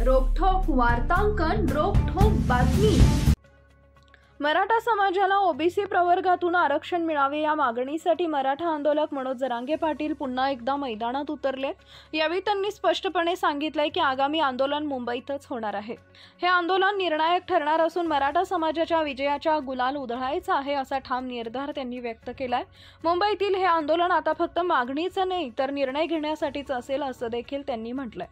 रोखठोक वार्तांकन, रोखठोक बातमी। मराठा समाजाला ओबीसी प्रवर्गातून आरक्षण मिळावे या मागणीसाठी मराठा आंदोलक मनोज जरांगे पाटील पुन्हा एकदा मैदानात उतरले। यावेळी त्यांनी स्पष्टपणे सांगितले की आगामी आंदोलन मुंबईतच होणार आहे। हे आंदोलन निर्णायक ठरणार असून मराठा समाजाच्या विजयाचा गुलाल उधळायचा आहे असा ठाम निर्धार त्यांनी व्यक्त केलाय। मुंबईतील हे आंदोलन आता फक्त मागणीचं नाही तर निर्णय घेण्यासाठीच असेल असं देखील त्यांनी म्हटलंय।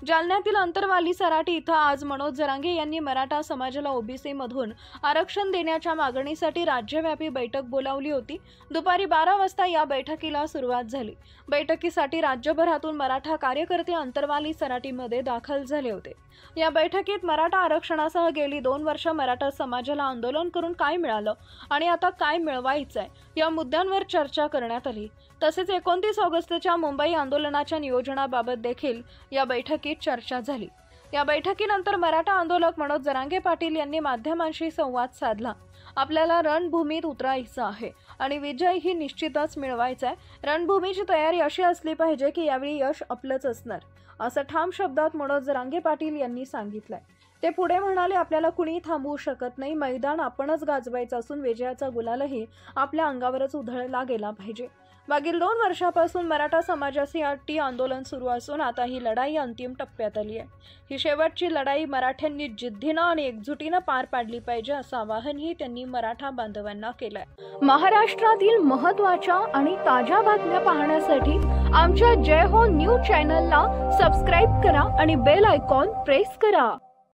जालन्यातील अंतरवाली सराटी इथं आज मनोज जरांगे यांनी मराठा समाजाला ओबीसी मधून आरक्षण देण्याच्या मागणीसाठी राज्यव्यापी बैठक बोलावली होती। दुपारी 12 वाजता या बैठकीला सुरुवात झाली। बैठकीसाठी राज्यभरातून मराठा कार्यकर्ते अंतरवाली सराटीमध्ये दाखल झाले होते। या बैठकीत मराठा आरक्षणासह गेली 2 वर्ष मराठा समाजाला आंदोलन करून काय मिळालं आणि आता काय मिळवायचंय या मुद्द्यांवर चर्चा करण्यात आली। तसेच 29 ऑगस्टच्या मुंबई आंदोलनाच्या नियोजनाबाबत देखील या बैठकीत चर्चा झाली। या बैठकीनंतर मराठा आंदोलक मनोज जरांगे पाटील यांनी माध्यमांशी संवाद साधला। आपल्याला रणभूमीत उतरायचं आहे आणि विजय ही निश्चितच मिळवायचा आहे। रणभूमीची तयारी अशी असली पाहिजे की यावेळी यश आपलंच असणार असं ठाम शब्दात मनोज जरांगे पाटील यांनी सांगितलंय। ते पुढे म्हणाले, आपल्याला कुणी थांबवू शकत नाही। मैदान आपणच गाजवायचं असून विजयाचा गुलालही आपल्या अंगावरच उधळला गेला पाहिजे। मागील 2 वर्षापासून मराठा समाजासाठी आंदोलन सुरू असून आता ही लढाई अंतिम टप्प्यात आली आहे। ही शेवटची लढाई मराठ्यांनी जिद्दीनं आणि एकजुटीनं पार पाडली पाहिजे असं आवाहनही त्यांनी मराठा बांधवांना केलंय। महाराष्ट्रातील महत्त्वाच्या आणि ताज्या बातम्या पाहण्यासाठी आमच्या जय हो न्यूज चॅनलला सबस्क्राइब करा आणि बेल आयकॉन प्रेस करा।